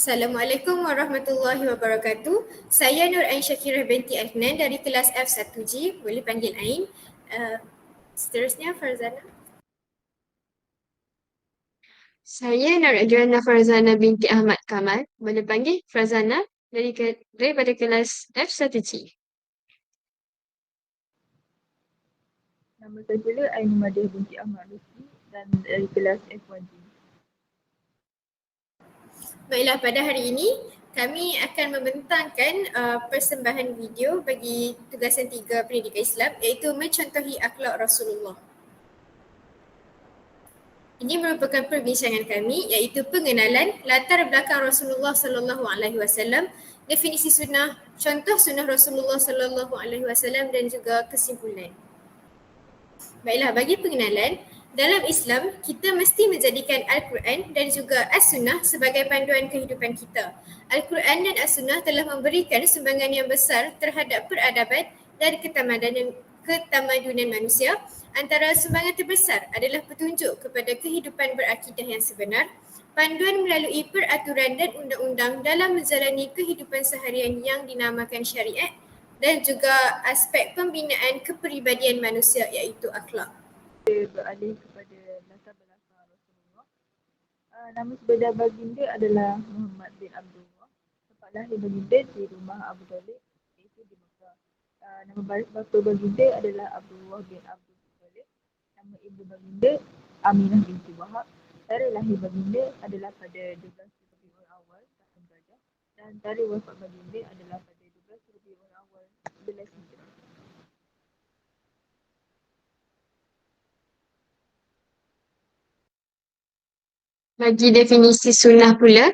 Assalamualaikum warahmatullahi wabarakatuh. Saya Nur Ain Syakirah binti Adnan dari kelas F1G, boleh panggil Ain. Seterusnya Farzana. Saya Nur Adriana Farzana binti Ahmad Kamal. Boleh panggil Farzana daripada kelas F1G. Nama saya pula Ain Madiah binti Ahmad Rusli dan dari kelas F1G. Baiklah, pada hari ini kami akan membentangkan persembahan video bagi tugasan 3 pendidikan Islam, iaitu mencontohi akhlak Rasulullah. Ini merupakan perbincangan kami, iaitu pengenalan latar belakang Rasulullah sallallahu alaihi wasallam, definisi sunnah, contoh sunnah Rasulullah sallallahu alaihi wasallam dan juga kesimpulan. Baiklah, bagi pengenalan, dalam Islam kita mesti menjadikan Al-Quran dan juga As-Sunnah sebagai panduan kehidupan kita. Al-Quran dan As-Sunnah telah memberikan sumbangan yang besar terhadap peradaban dan ketamadunan manusia. Antara sumbangan terbesar adalah petunjuk kepada kehidupan berakidah yang sebenar, panduan melalui peraturan dan undang-undang dalam menjalani kehidupan seharian yang dinamakan syariat, dan juga aspek pembinaan kepribadian manusia iaitu akhlak. Beralih kepada latar belakang Rasulullah. Nama sebenar baginda adalah Muhammad bin Abdullah. Tempat lahir baginda di rumah Abu Talib, iaitu di Mekah. Nama bapa baginda adalah Abdullah bin Abdul Muttalib. Nama ibu baginda Aminah binti Wahab. Tarikh lahir baginda adalah pada 12 Rabiul Awal tahun Gajah dan tarikh wafat baginda adalah pada 12 Rabiul Awal 11 Hijrah. Bagi definisi sunnah pula,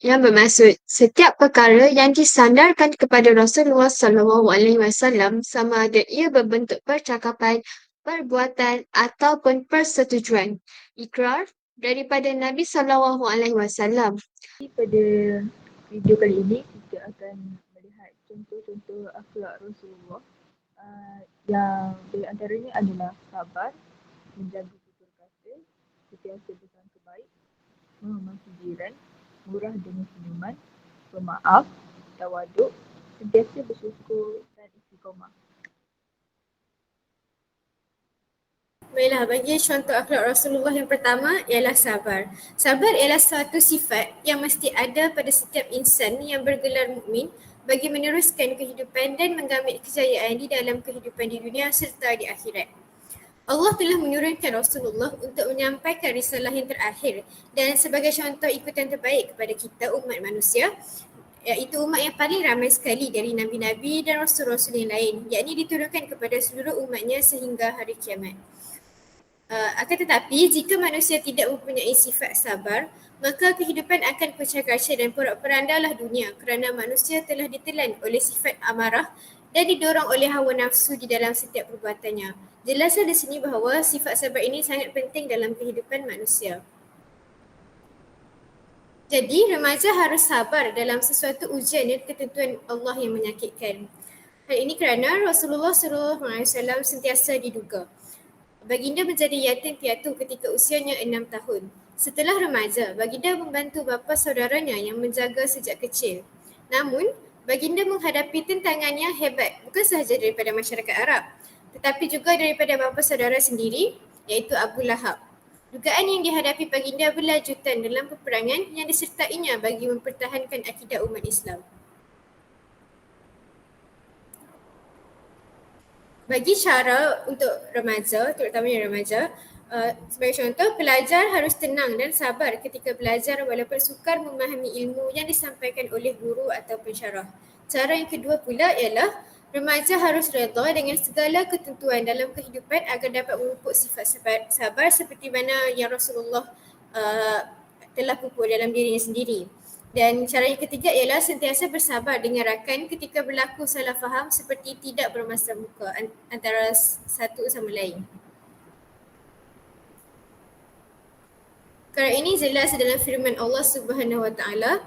yang bermaksud setiap perkara yang disandarkan kepada Rasulullah SAW sama ada ia berbentuk percakapan, perbuatan ataupun persetujuan, ikrar daripada Nabi SAW. Pada video kali ini kita akan melihat contoh-contoh akhlak Rasulullah yang di antaranya adalah sabar, menjaga tutur kata, sentiasa bersangka baik, menghormati jiran, murah dengan senyuman, pemaaf, tawaduk, sentiasa bersyukur dan istiqamah. Baiklah, bagi contoh akhlak Rasulullah yang pertama ialah sabar. Sabar ialah suatu sifat yang mesti ada pada setiap insan yang bergelar mukmin bagi meneruskan kehidupan dan mengambil kejayaan di dalam kehidupan di dunia serta di akhirat. Allah telah menurunkan Rasulullah untuk menyampaikan risalah yang terakhir dan sebagai contoh ikutan terbaik kepada kita umat manusia, iaitu umat yang paling ramai sekali dari Nabi-Nabi dan Rasul-Rasul yang lain, yakni diturunkan kepada seluruh umatnya sehingga hari kiamat. Akan tetapi, jika manusia tidak mempunyai sifat sabar, maka kehidupan akan pecah kaca dan porak-porandalah dunia kerana manusia telah ditelan oleh sifat amarah dan didorong oleh hawa nafsu di dalam setiap perbuatannya. Jelaslah di sini bahawa sifat sabar ini sangat penting dalam kehidupan manusia. Jadi, remaja harus sabar dalam sesuatu ujian dan ketentuan Allah yang menyakitkan. Hal ini kerana Rasulullah SAW sentiasa diduga. Baginda menjadi yatim piatu ketika usianya 6 tahun. Setelah remaja, baginda membantu bapa saudaranya yang menjaga sejak kecil. Namun, baginda menghadapi tantangan yang hebat bukan sahaja daripada masyarakat Arab, tetapi juga daripada bapa saudara sendiri, iaitu Abu Lahab. Dugaan yang dihadapi baginda berlanjutan dalam peperangan yang disertainya bagi mempertahankan akidah umat Islam. Bagi cara untuk remaja, terutamanya remaja, sebagai contoh, pelajar harus tenang dan sabar ketika belajar walaupun sukar memahami ilmu yang disampaikan oleh guru atau pensyarah. Cara yang kedua pula ialah remaja harus redha dengan segala ketentuan dalam kehidupan agar dapat memupuk sifat sabar seperti mana yang Rasulullah telah pupuk dalam dirinya sendiri. Dan cara yang ketiga ialah sentiasa bersabar dengan rakan ketika berlaku salah faham seperti tidak bermasa muka antara satu sama lain. Perkara ini jelas dalam firman Allah Subhanahu Wa Taala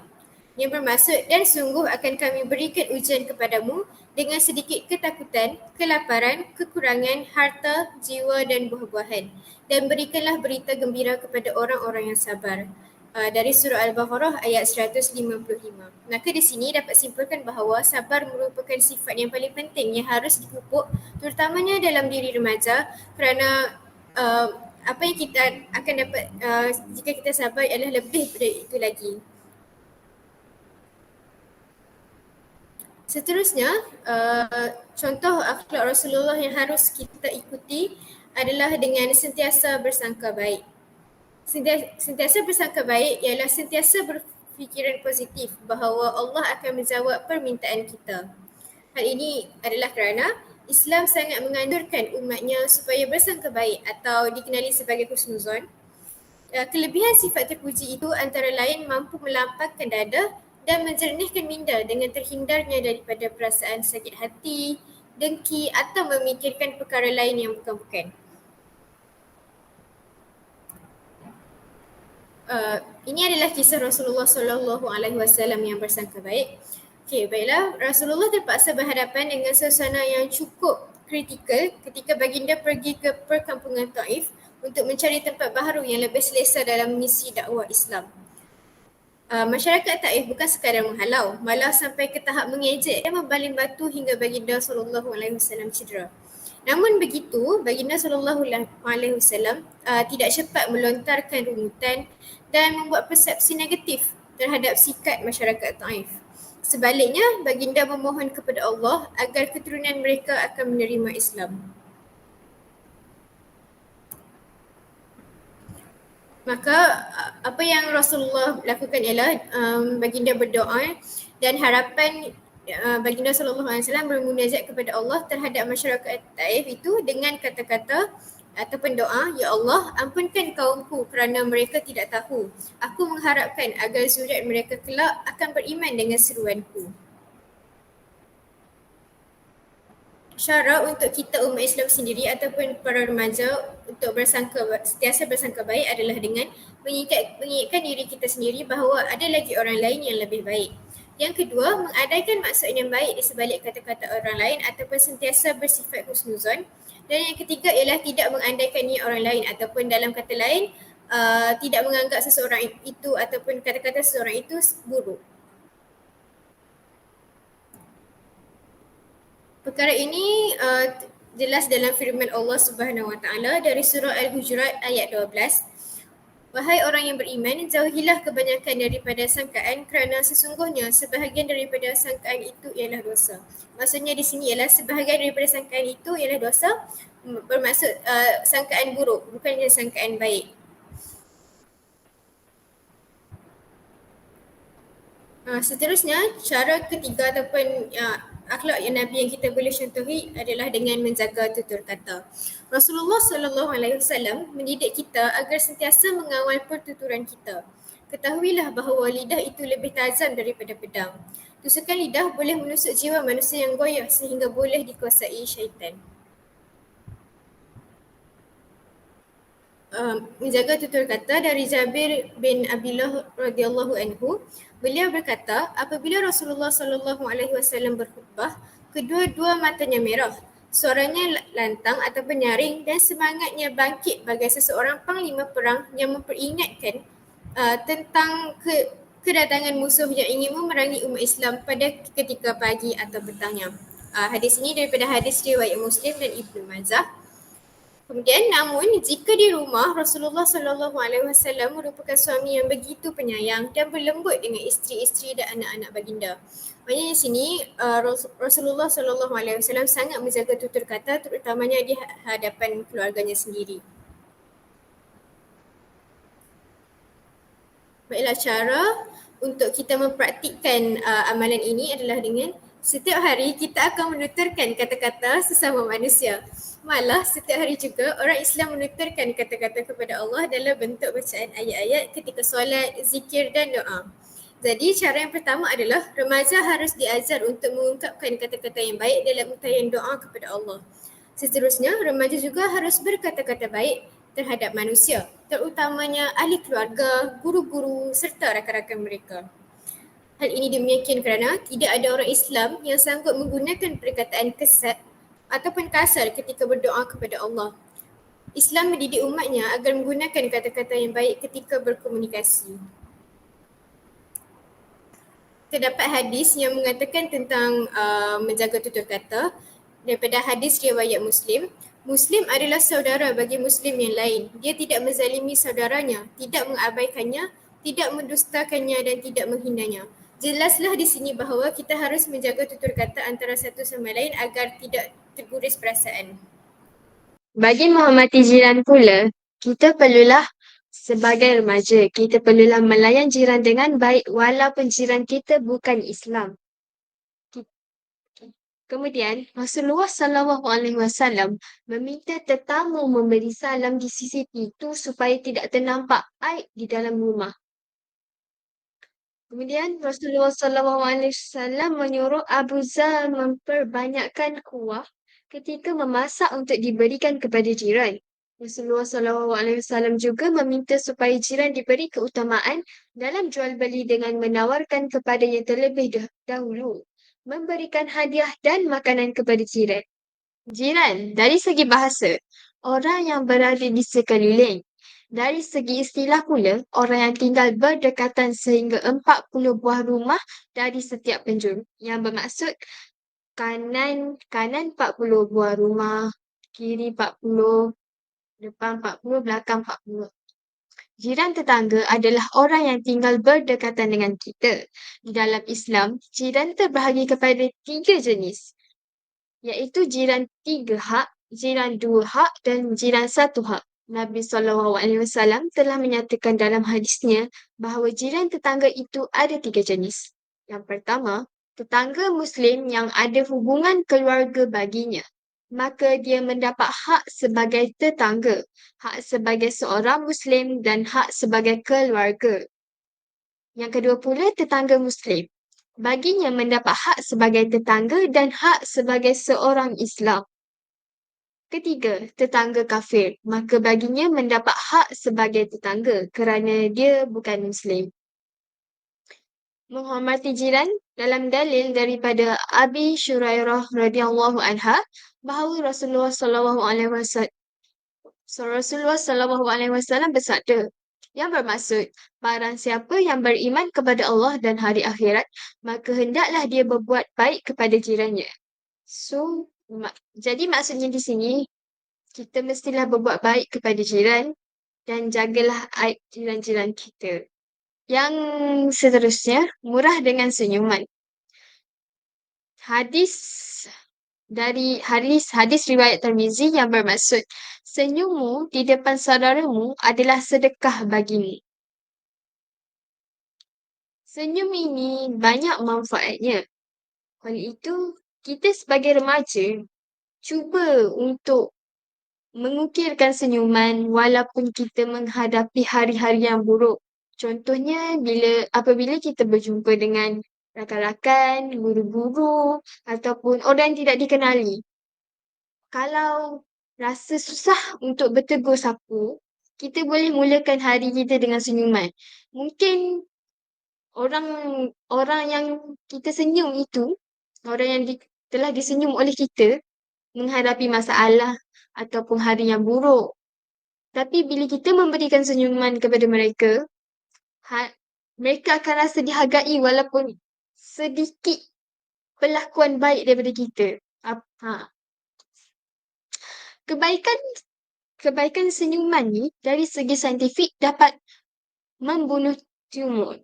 yang bermaksud, dan sungguh akan kami berikan ujian kepadamu dengan sedikit ketakutan, kelaparan, kekurangan, harta, jiwa dan buah-buahan. Dan berikanlah berita gembira kepada orang-orang yang sabar. dari surah Al-Baqarah ayat 155. Maka di sini dapat simpulkan bahawa sabar merupakan sifat yang paling penting yang harus dipupuk terutamanya dalam diri remaja kerana apa yang kita akan dapat jika kita sabar adalah lebih daripada itu lagi. Seterusnya, contoh akhlak Rasulullah yang harus kita ikuti adalah dengan sentiasa bersangka baik. Sentiasa bersangka baik ialah sentiasa berfikiran positif bahawa Allah akan menjawab permintaan kita. Hal ini adalah kerana Islam sangat menganjurkan umatnya supaya bersangka baik atau dikenali sebagai husnuzon. Kelebihan sifat terpuji itu antara lain mampu melampangkan dada dan menjernihkan minda dengan terhindarnya daripada perasaan sakit hati, dengki atau memikirkan perkara lain yang bukan-bukan. Ini adalah kisah Rasulullah SAW yang bersangka baik. Okey, baiklah. Rasulullah terpaksa berhadapan dengan suasana yang cukup kritikal ketika baginda pergi ke perkampungan Taif untuk mencari tempat baharu yang lebih selesa dalam misi dakwah Islam. Masyarakat Taif bukan sekadar menghalau, malah sampai ke tahap mengejek dan membaling batu hingga baginda SAW cedera. Namun begitu, baginda SAW tidak cepat melontarkan rungutan dan membuat persepsi negatif terhadap sikap masyarakat Taif. Sebaliknya, baginda memohon kepada Allah agar keturunan mereka akan menerima Islam. Maka apa yang Rasulullah lakukan ialah baginda berdoa dan harapan baginda SAW bermunajat kepada Allah terhadap masyarakat Taif itu dengan kata-kata ataupun doa, Ya Allah, ampunkan kaumku kerana mereka tidak tahu. Aku mengharapkan agar zuriat mereka kelak akan beriman dengan seruanku. Cara untuk kita umat Islam sendiri ataupun para remaja untuk sentiasa bersangka baik adalah dengan mengingatkan diri kita sendiri bahawa ada lagi orang lain yang lebih baik. Yang kedua, mengadakan maksud yang baik di sebalik kata-kata orang lain ataupun sentiasa bersifat husnuzon. Dan yang ketiga ialah tidak mengandaikan niat orang lain ataupun dalam kata lain tidak menganggap seseorang itu ataupun kata-kata seseorang itu buruk. Perkara ini jelas dalam firman Allah Subhanahu Wa Taala dari surah Al-Hujurat ayat 12. Wahai orang yang beriman, jauhilah kebanyakan daripada sangkaan kerana sesungguhnya sebahagian daripada sangkaan itu ialah dosa. Maksudnya di sini ialah sebahagian daripada sangkaan itu ialah dosa, bermaksud sangkaan buruk, bukannya sangkaan baik. Seterusnya, cara ketiga ataupun akhlak yang Nabi yang kita boleh contohi adalah dengan menjaga tutur kata. Rasulullah SAW mendidik kita agar sentiasa mengawal pertuturan kita. Ketahuilah bahawa lidah itu lebih tajam daripada pedang. Tusukan lidah boleh menusuk jiwa manusia yang goyah sehingga boleh dikuasai syaitan. Menjaga tutur kata dari Jabir bin Abdullah radhiyallahu anhu, beliau berkata, apabila Rasulullah SAW berkhutbah, kedua-dua matanya merah, suaranya lantang atau penyaring dan semangatnya bangkit bagai seseorang panglima perang yang memperingatkan tentang kedatangan musuh yang ingin memerangi umat Islam pada ketika pagi atau petangnya. Hadis ini daripada hadis riwayat Muslim dan Ibnu Majah. Kemudian, namun jika di rumah Rasulullah SAW merupakan suami yang begitu penyayang dan berlembut dengan isteri-isteri dan anak-anak baginda. Maksudnya di sini Rasulullah SAW sangat menjaga tutur kata terutamanya di hadapan keluarganya sendiri. Baiklah, cara untuk kita mempraktikkan amalan ini adalah dengan setiap hari kita akan menuturkan kata-kata sesama manusia. Malah setiap hari juga orang Islam menuturkan kata-kata kepada Allah dalam bentuk bacaan ayat-ayat ketika solat, zikir dan doa. Jadi cara yang pertama adalah remaja harus diajar untuk mengungkapkan kata-kata yang baik dalam untayan doa kepada Allah. Seterusnya, remaja juga harus berkata-kata baik terhadap manusia, terutamanya ahli keluarga, guru-guru serta rakan-rakan mereka. Hal ini demikian kerana tidak ada orang Islam yang sanggup menggunakan perkataan kesat ataupun kasar ketika berdoa kepada Allah. Islam mendidik umatnya agar menggunakan kata-kata yang baik ketika berkomunikasi. terdapat hadis yang mengatakan tentang menjaga tutur kata daripada hadis riwayat Muslim. Muslim adalah saudara bagi Muslim yang lain. Dia tidak menzalimi saudaranya, tidak mengabaikannya, tidak mendustakannya dan tidak menghinanya. Jelaslah di sini bahawa kita harus menjaga tutur kata antara satu sama lain agar tidak terguris perasaan. Bagi menghormati jiran pula, kita perlulah sebagai remaja, kita perlulah melayan jiran dengan baik walaupun jiran kita bukan Islam. Kemudian, Rasulullah SAW meminta tetamu memberi salam di sisi pintu supaya tidak ternampak aib di dalam rumah. Kemudian, Rasulullah SAW menyuruh Abu Zar memperbanyakkan kuah ketika memasak untuk diberikan kepada jiran. Rasulullah SAW juga meminta supaya jiran diberi keutamaan dalam jual beli dengan menawarkan kepadanya terlebih dahulu, memberikan hadiah dan makanan kepada jiran. Jiran, dari segi bahasa, orang yang berada di sekeliling. Dari segi istilah pula, orang yang tinggal berdekatan sehingga 40 buah rumah dari setiap penjuru. Yang bermaksud kanan 40 buah rumah, kiri 40, depan 40, belakang 40. Jiran tetangga adalah orang yang tinggal berdekatan dengan kita. Di dalam Islam, jiran terbahagi kepada 3 jenis, iaitu jiran 3 hak, jiran 2 hak dan jiran 1 hak. Nabi SAW telah menyatakan dalam hadisnya bahawa jiran tetangga itu ada 3 jenis. Yang pertama, tetangga Muslim yang ada hubungan keluarga baginya. Maka dia mendapat hak sebagai tetangga, hak sebagai seorang Muslim dan hak sebagai keluarga. Yang kedua pula, tetangga Muslim. Baginya mendapat hak sebagai tetangga dan hak sebagai seorang Islam. Ketiga, tetangga kafir. Maka baginya mendapat hak sebagai tetangga kerana dia bukan Muslim. Menghormati jiran dalam dalil daripada Abi Shurairah radhiyallahu anha bahawa Rasulullah SAW bersabda, yang bermaksud, barang siapa yang beriman kepada Allah dan hari akhirat, maka hendaklah dia berbuat baik kepada jirannya. So, jadi maksudnya di sini, kita mestilah berbuat baik kepada jiran dan jagalah aib jiran-jiran kita. Yang seterusnya, murah dengan senyuman. Hadis riwayat Tirmizi yang bermaksud, senyummu di depan saudaramu adalah sedekah bagimu. Senyum ini banyak manfaatnya. Oleh itu, kita sebagai remaja, cuba untuk mengukirkan senyuman walaupun kita menghadapi hari-hari yang buruk. Contohnya, apabila kita berjumpa dengan rakan-rakan, guru-guru ataupun orang yang tidak dikenali. Kalau rasa susah untuk bertegur sapa, kita boleh mulakan hari kita dengan senyuman. Mungkin orang yang kita senyum itu, orang yang telah disenyum oleh kita, menghadapi masalah ataupun hari yang buruk. Tapi bila kita memberikan senyuman kepada mereka, mereka akan rasa dihargai walaupun sedikit perlakuan baik daripada kita. Kebaikan senyuman ni dari segi saintifik dapat membunuh tumor.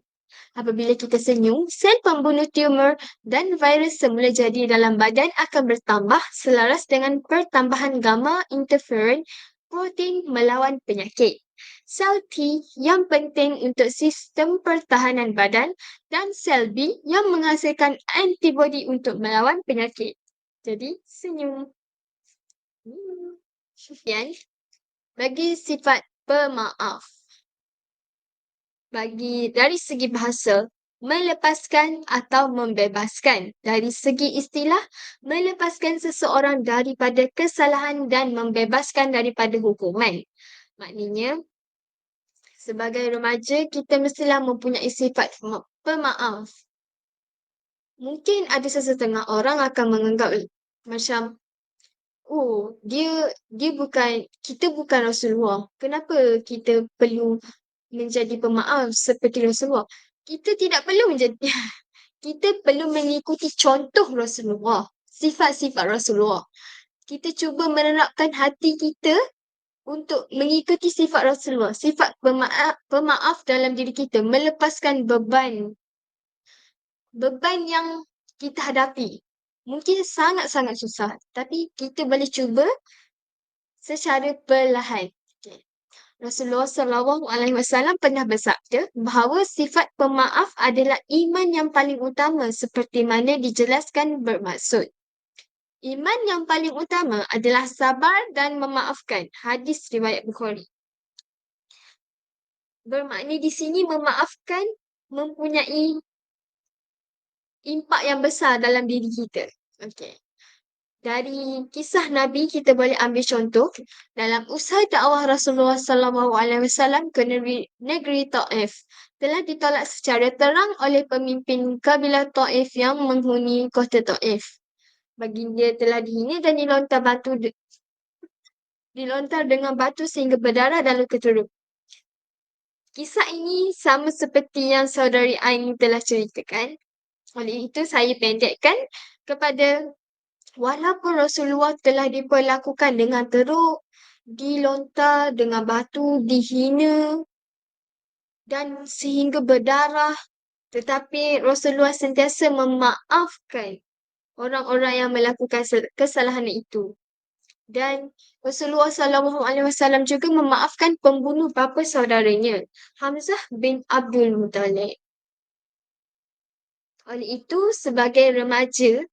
Apabila kita senyum, sel pembunuh tumor dan virus semula jadi dalam badan akan bertambah selaras dengan pertambahan gamma interferon protein melawan penyakit. Sel T yang penting untuk sistem pertahanan badan dan sel B yang menghasilkan antibodi untuk melawan penyakit. Jadi, senyum. Kemudian, bagi sifat pemaaf. Dari segi bahasa, melepaskan atau membebaskan. Dari segi istilah, melepaskan seseorang daripada kesalahan dan membebaskan daripada hukuman. Maknanya, sebagai remaja, kita mestilah mempunyai sifat pemaaf. Mungkin ada sesetengah orang akan menganggap macam, oh, kita bukan Rasulullah. Kenapa kita perlu menjadi pemaaf seperti Rasulullah? Kita tidak perlu menjadi kita perlu mengikuti contoh Rasulullah, sifat-sifat Rasulullah. Kita cuba menerapkan hati kita untuk mengikuti sifat Rasulullah, sifat pemaaf dalam diri kita, melepaskan beban yang kita hadapi. Mungkin sangat-sangat susah, tapi kita boleh cuba secara perlahan. Okay. Rasulullah SAW pernah bersabda bahawa sifat pemaaf adalah iman yang paling utama seperti mana dijelaskan bermaksud. Iman yang paling utama adalah sabar dan memaafkan. Hadis riwayat Bukhari. Bermakna di sini memaafkan mempunyai impak yang besar dalam diri kita. Okay. Dari kisah Nabi kita boleh ambil contoh dalam usaha dakwah Rasulullah SAW ke negeri Taif telah ditolak secara terang oleh pemimpin kabilah Taif yang menghuni kota Taif. Baginda telah dihina dan dilontar dengan batu sehingga berdarah dan luka teruk. Kisah ini sama seperti yang saudari Ain telah ceritakan. Oleh itu saya pendekkan kepada walaupun Rasulullah telah diperlakukan dengan teruk, dilontar dengan batu, dihina dan sehingga berdarah, tetapi Rasulullah sentiasa memaafkan orang-orang yang melakukan kesalahan itu. Dan Rasulullah SAW juga memaafkan pembunuh bapa saudaranya, Hamzah bin Abdul Muttalib. Oleh itu, sebagai remaja,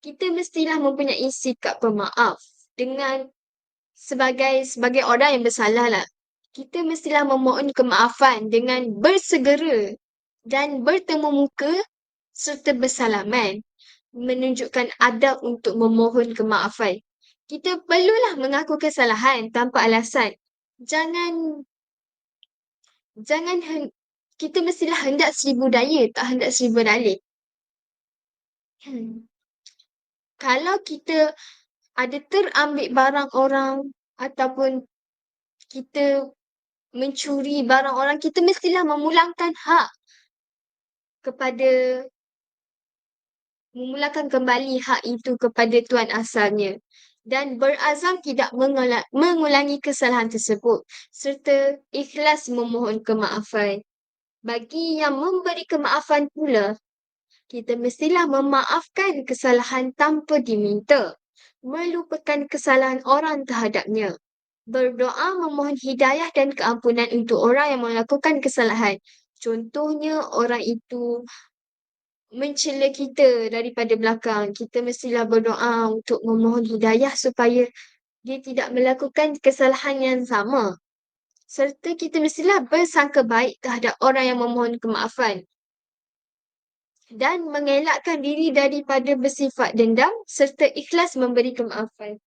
kita mestilah mempunyai sikap pemaaf dengan sebagai orang yang bersalah lah. Kita mestilah memohon kemaafan dengan bersegera dan bertemu muka serta bersalaman, menunjukkan adab untuk memohon kemaafan. Kita perlulah mengaku kesalahan tanpa alasan. Kita mestilah hendak seribu daya, tak hendak seribu dalih. Kalau kita ada terambil barang orang ataupun kita mencuri barang orang, kita mestilah memulangkan kembali hak itu kepada tuan asalnya dan berazam tidak mengulangi kesalahan tersebut serta ikhlas memohon kemaafan. Bagi yang memberi kemaafan pula, kita mestilah memaafkan kesalahan tanpa diminta, melupakan kesalahan orang terhadapnya, berdoa memohon hidayah dan keampunan untuk orang yang melakukan kesalahan. Contohnya orang itu mencela kita daripada belakang, kita mestilah berdoa untuk memohon hidayah supaya dia tidak melakukan kesalahan yang sama. Serta kita mestilah bersangka baik terhadap orang yang memohon kemaafan dan mengelakkan diri daripada bersifat dendam serta ikhlas memberi kemaafan.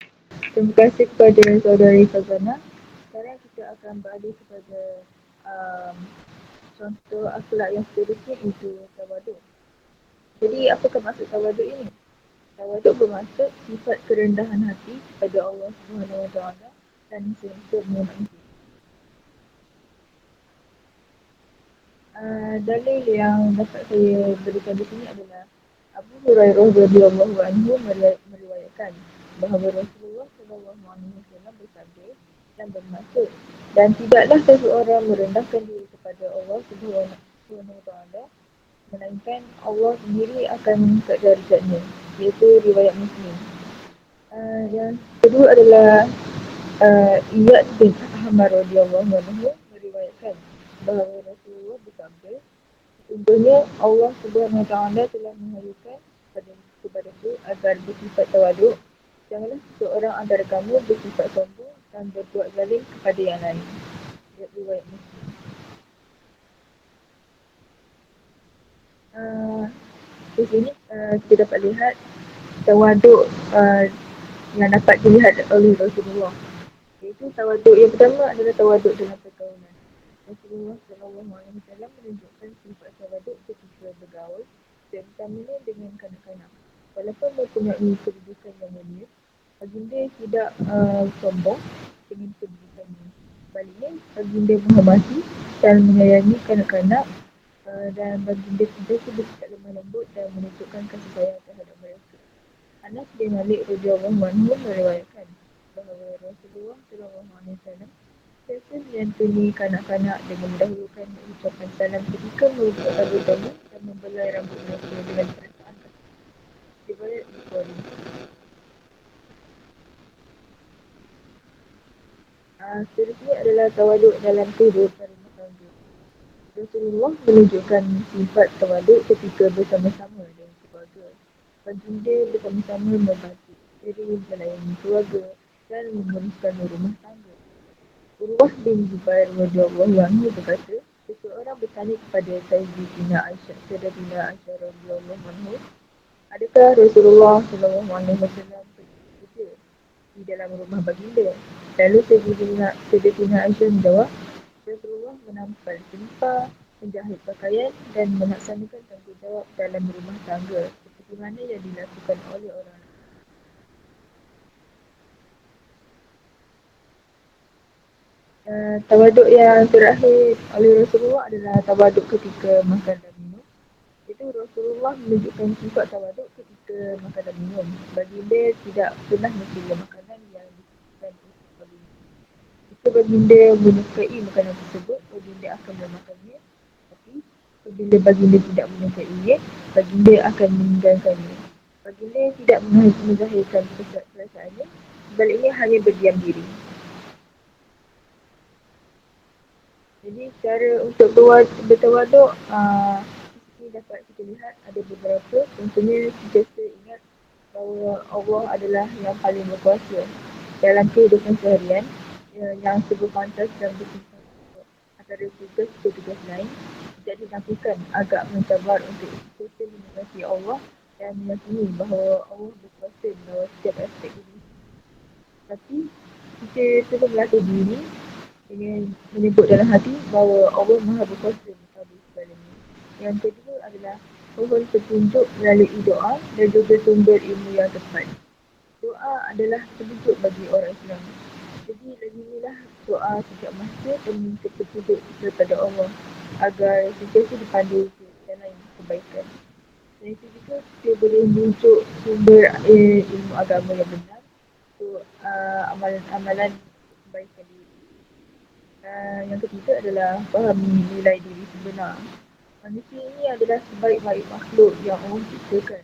Terima kasih kepada saudari Fazana. Sekarang kita akan beralih kepada contoh akhlak yang seterusnya, iaitu tawaduk. Jadi apakah maksud tawaduk ini? Tawaduk bermaksud sifat kerendahan hati kepada Allah SWT dan sempurna manusia. Dalil yang dapat saya berikan di sini adalah Abu Hurairah radhiyallahu anhu meriwayatkan bahawa Rasulullah SAW bersabda dan bermaksud, dan tidaklah seseorang merendahkan diri kepada Allah SWT melainkan Allah sendiri akan mengangkat darjatnya, iaitu riwayat Muslim. Yang kedua adalah Iyad bin Ahmad radhiyallahu anhu meriwayatkan bahawa Rasulullah bersabda, sesungguhnya Allah SWT telah menghayukan kepadaku agar bersifat tawaduk. Janganlah seseorang antara kamu bersifat sombong dan berbuat zalim kepada yang lain. Riwayat Muslim. Di sini kita dapat lihat tawaduk yang dapat dilihat oleh Rasulullah. Iaitu tawaduk yang pertama adalah tawaduk dalam pergaulan. Rasulullah SAW menunjukkan sifat tawaduk ketika bergaul, terutamanya dengan kanak-kanak. Walaupun mempunyai kedudukan yang mulia, baginda tidak sombong dengan kedudukannya. Sebaliknya, baginda menghormati dan menyayangi kanak-kanak dan baginda tidak bersikap lemah lembut dan menunjukkan kasih sayang terhadap mereka. Anas bin Malik radhiyallahu anhu meriwayatkan bahawa Rasulullah SAW sentiasa menyantuni kanak-kanak dengan mendahulukan ucapan salam ketika merupakan bertemu dan membelai rambut mereka dengan perasaan kasih. Riwayat Bukhari. Seterusnya adalah tawaduk dalam kehidupan rumah tangga. Rasulullah menunjukkan sifat tawaduk ketika bersama-sama dengan keluarga. Baginda bersama-sama membantu isteri, melayani keluarga dan menguruskan rumah tangga. Urwah bin Zubair radhiyallahu anhu berkata, seseorang bertanya kepada Sayyidatina Aisyah radhiyallahu anhu, adakah Rasulullah sallallahu alaihi wasallam bekerja di dalam rumah baginda? Lalu Sayyidatina Aisyah menjawab, Rasulullah menampal selipar, menjahit pakaian dan melaksanakan tanggungjawab dalam rumah tangga seperti mana yang dilakukan oleh orang. Tawaduk yang terakhir oleh Rasulullah adalah tawaduk ketika makan dan minum. Itu Rasulullah menunjukkan sifat tawaduk ketika makan dan minum. Baginda tidak pernah mencela makanan yang disediakan untuk baginda. Jika baginda menyukai makanan tersebut, baginda akan memakannya. Tapi apabila baginda tidak menyukainya, baginda akan meninggalkannya. Baginda tidak menzahirkan perasaannya, sebaliknya hanya berdiam diri. Jadi cara untuk bertawaduk ini dapat kita lihat ada beberapa. Contohnya kita ingat bahawa Allah adalah yang paling berkuasa dalam kehidupan seharian yang serba pantas dan bersimpan antara tugas ke tugas lain tidak dilakukan agak mencabar untuk kita menghormati Allah dan meyakini bahawa Allah berkuasa dalam setiap aspek hidup. Tapi kita perlu melatih diri dengan menyebut dalam hati bahawa Allah Maha Berkuasa mencabar segalanya. Yang kedua adalah mohon petunjuk melalui doa dan juga sumber ilmu yang tepat. Doa adalah petunjuk bagi orang Islam. Jadi lazimilah doa setiap masa dan minta petunjuk daripada Allah agar sentiasa dipandu ke jalan kebaikan. Dan itu juga kita boleh menunjuk sumber ilmu agama yang benar untuk amalan-amalan kebaikan diri. Yang ketiga adalah fahami nilai diri sebenar. Manusia ini adalah sebaik-baik makhluk yang Allah ciptakan.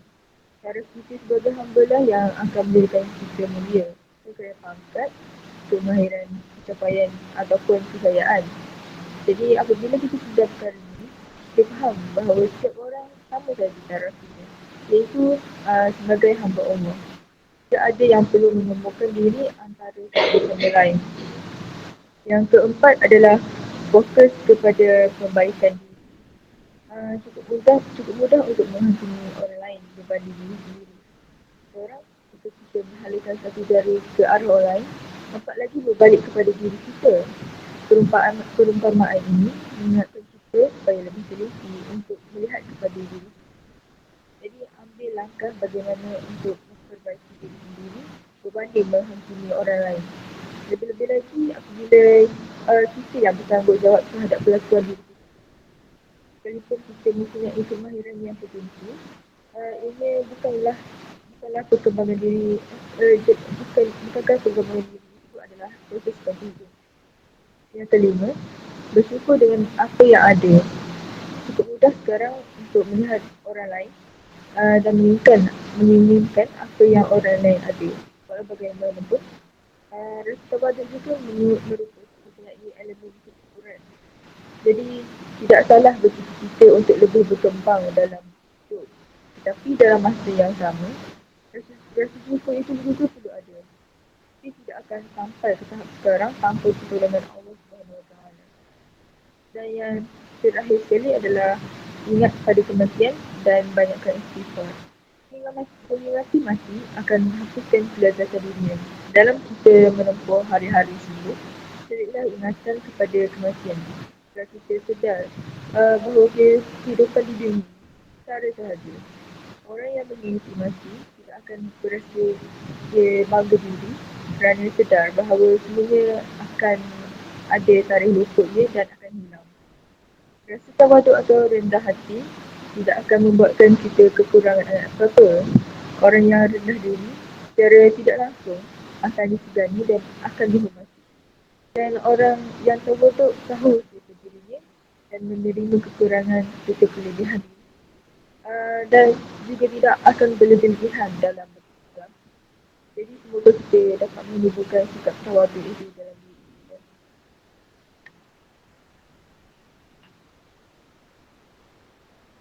Cara kita sebagai hamba lah yang akan menjadikan kita mulia. Kerana pangkat, kemahiran, pencapaian ataupun kejayaan. Jadi apabila kita sudah perkara ini, kita faham bahawa setiap orang sama saja tarafnya. Iaitu sebagai hamba Allah. Tidak ada yang perlu menyombongkan diri antara satu sama lain. Yang keempat adalah fokus kepada kebaikan diri. Cukup mudah untuk menghakimi orang lain berbanding diri sendiri. Orang jika kita menghalakan satu jari ke arah orang lain, nampak lagi berbalik kepada diri kita. Perumpamaan ini mengingatkan kita supaya lebih teliti untuk melihat kepada diri. Jadi ambil langkah bagaimana untuk memperbaiki diri sendiri berbanding menghakimi orang lain. Lebih-lebih lagi apabila kita yang bertanggungjawab terhadap kelakuan diri kita. Sekalipun kita mempunyai kemahiran yang tertentu, ini bukanlah perkembangan diri, bukankah perkembangan diri itu adalah proses hidup. Yang kelima, bersyukur dengan apa yang ada. Cukup mudah sekarang untuk melihat orang lain dan menginginkan apa yang orang lain ada. Walau bagaimanapun, rasa tawaduk juga mempunyai elemen kesyukuran. Jadi tidak salah bagi kita untuk lebih berkembang dalam hidup. Tetapi dalam masa yang sama, rasa syukur itu juga perlu ada. Tapi tidak akan sampai ke tahap sekarang tanpa pertolongan Allah SWT. Dan yang terakhir sekali adalah ingat pada kematian dan banyakkan istighfar. Mengingati mati akan menghapuskan kelezatan dunia. Dalam kita menempuh hari-hari sibuk, carilah ingatan kepada kematian. Agar kita sedar bahawa kehidupan di dunia secara sahaja. Orang yang mengingati mati tidak akan berasa bangga diri kerana sedar bahawa semuanya akan ada tarikh luputnya dan akan hilang. Rasa tawaduk atau rendah hati tidak akan membuatkan kita kekurangan apa-apa. Orang yang rendah diri secara tidak langsung akan disegani dan akan dihormati. Dan orang yang terbentuk tahu siapa dirinya dan menerima kekurangan serta kelebihan diri. Dan juga tidak akan berlebihan dalam bersikap. Jadi semoga kita dapat menumbuhkan sikap tawadu itu dalam diri kita.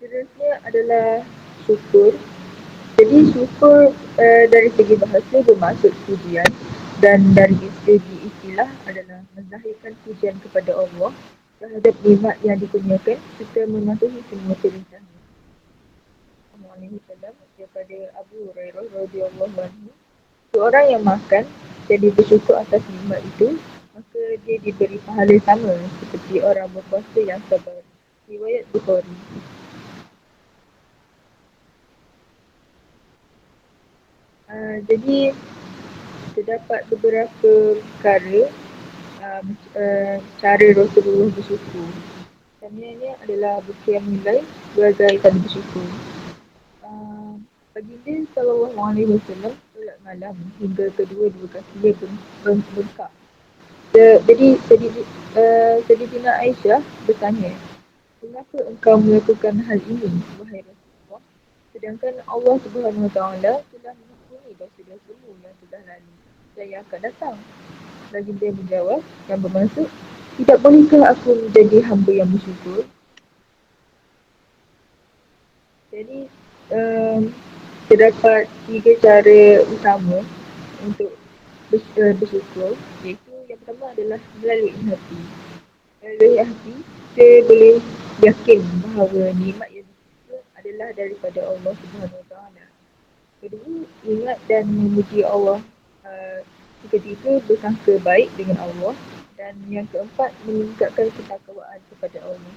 Seterusnya adalah syukur. Jadi syukur dari segi bahasa bermaksud pujian dan dari segi istilah adalah menzahirkan pujian kepada Allah terhadap nikmat yang dikurniakan serta mematuhi semua perintahnya. Daripada Abu Hurairah radhiyallahu anhu, seorang yang makan jadi bersyukur atas nikmat itu, maka dia diberi pahala sama seperti orang berpuasa yang sabar. Riwayat Bukhari. Jadi terdapat beberapa perkara cara Rasulullah bersyukur. Sebenarnya adalah bukti yang menilai sebagai tanda bersyukur. Baginda SAW solat malam hingga kedua-dua kakinya bengkak. Jadi Sayyidina Aisyah bertanya, "Mengapa engkau melakukan hal ini, wahai Rasulullah? Sedangkan Allah Subhanahu Wa Taala telah mengampuni dosa-dosamu yang telah lalu dan yang akan datang." Baginda menjawab yang bermaksud, "Tidak bolehkah aku menjadi hamba yang bersyukur?" Jadi terdapat 3 cara utama untuk bersyukur, iaitu yang pertama adalah melalui hati. Melalui hati, kita boleh yakin bahawa nikmat yang disyukur adalah daripada Allah Subhanahu Wa Taala. Kedua, ingat dan memuji Allah. Ketiga, bersangka baik dengan Allah. Dan yang keempat, meningkatkan ketakwaan kepada Allah.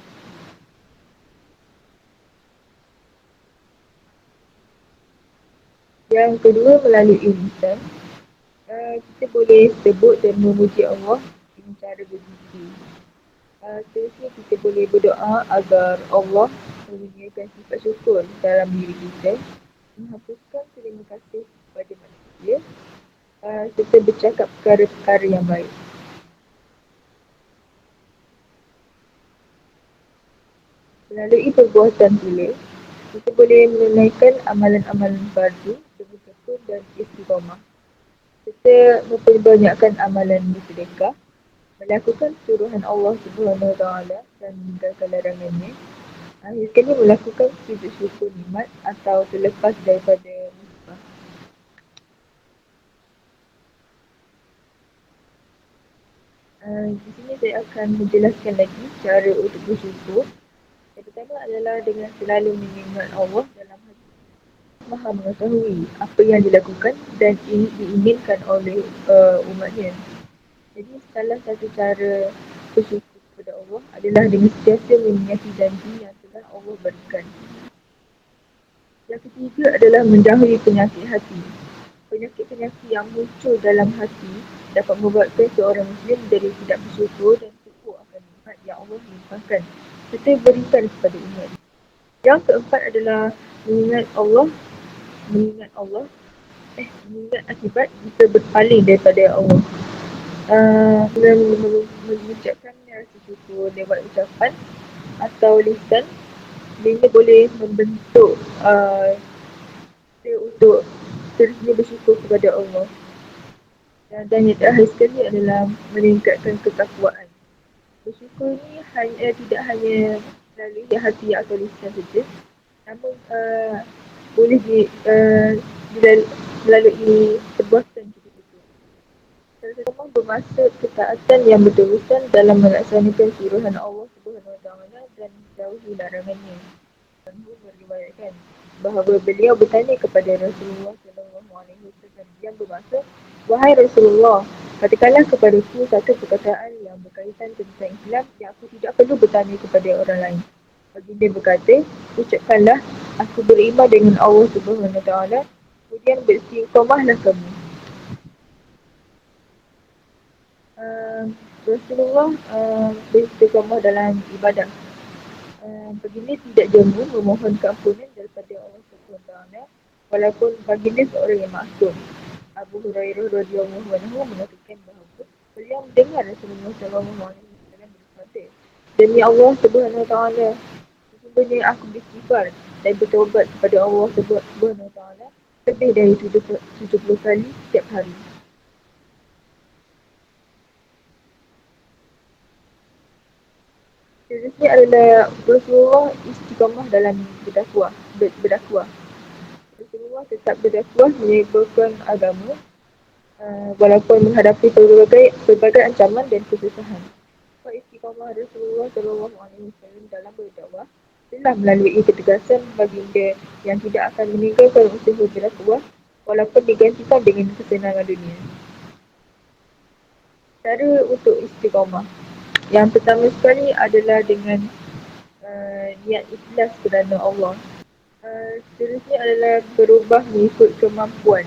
Yang kedua, melalui lisan, kita boleh sebut dan memuji Allah dengan cara berzikir. Seterusnya kita boleh berdoa agar Allah menurunkan sifat syukur dalam diri kita, menghapuskan terima kasih kepada manusia, serta bercakap perkara-perkara yang baik. Melalui perbuatan pula, kita boleh menunaikan amalan-amalan fardu, bersyukur dan istiqamah, serta memperbanyakkan amalan bersedekah, melakukan suruhan Allah Subhanahu Wa Taala dan meninggalkan larangannya. Akhir sekali melakukan sujud syukur nikmat atau terlepas daripada musibah. Di sini saya akan menjelaskan lagi cara untuk bersyukur. Yang pertama adalah dengan selalu mengingat Allah dalam hati. Maha mengetahui apa yang dilakukan dan ini diinginkan oleh umatnya. Jadi salah satu cara bersyukur kepada Allah adalah dengan sentiasa mengingati janji yang telah Allah berikan. Yang ketiga adalah menjauhi penyakit hati. Penyakit-penyakit yang muncul dalam hati dapat membuatkan seorang Muslim menjadi tidak bersyukur dan terpuruk akan nikmat yang Allah limpahkan serta berikan kepada umat. Yang keempat adalah mengingat akibat jika berpaling daripada Allah. Dengan mengucapkan rasa syukur lewat ucapan atau lisan, dia boleh membentuk kita untuk terusnya bersyukur kepada Allah. Dan yang terakhir sekali adalah meningkatkan ketakwaan. Bersyukur ni tidak hanya melalui hati atau lisan saja, namun boleh melalui perbuatan kita juga. Semua bermaksud ketaatan yang berterusan dalam melaksanakan suruhan Allah Subhanahu Wa Taala dan jauhi larangannya. Meriwayatkan bahawa beliau bertanya kepada Rasulullah SAW yang bermaksud, "Wahai Rasulullah, katakanlah kepadaku satu perkataan yang berkaitan tentang Islam yang aku tidak perlu bertanya kepada orang lain." Baginda berkata, "Ucapkanlah, aku beriman dengan Allah Subhanahu Wa Taala, kemudian beristiqamahlah kamu." Rasulullah beristiqamah dalam ibadah. Baginda tidak jemu memohon keampunan daripada Allah SWT walaupun baginda seorang yang maksum. Abu Hurairah radhiyallahu anhu mengatakan bahawa beliau mendengar Rasulullah SAW bersabda, "Demi Allah Subhanahu Wa Taala, sesungguhnya aku beristighfar dan bertaubat kepada Allah Subhanahu Wa Taala lebih dari 70 kali setiap hari." Seterusnya adalah Rasulullah istiqamah dalam berdakwah. Rasulullah tetap berdakwah menyebarkan agama walaupun menghadapi pelbagai ancaman dan kesusahan. Sifat istiqamah Rasulullah SAW dalam berdakwah telah melalui ketegasan baginda yang tidak akan meninggalkan usaha berdakwah walaupun digantikan dengan kesenangan dunia. Cara untuk istiqamah. Yang pertama sekali adalah dengan niat ikhlas kerana Allah. Seterusnya adalah berubah mengikut kemampuan.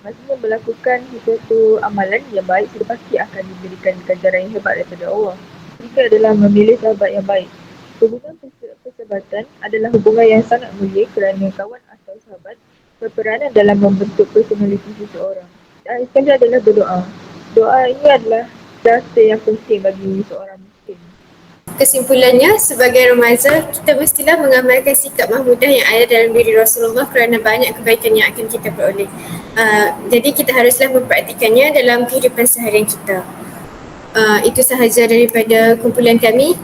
Maksudnya melakukan sesuatu amalan yang baik sudah pasti akan diberikan ganjaran yang hebat daripada Allah. Ketiga adalah memilih sahabat yang baik. Hubungan persahabatan adalah hubungan yang sangat mulia kerana kawan atau sahabat berperanan dalam membentuk personaliti seseorang. Dan sekali adalah berdoa. Doa ini adalah dasar yang penting bagi seorang muslim. Kesimpulannya, sebagai remaja, kita mestilah mengamalkan sikap mahmudah yang ada dalam diri Rasulullah kerana banyak kebaikan yang akan kita peroleh. Jadi kita haruslah mempraktikannya dalam kehidupan seharian kita. Itu sahaja daripada kumpulan kami.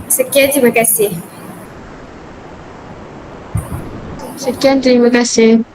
Sekian, terima kasih. Sekian, terima kasih.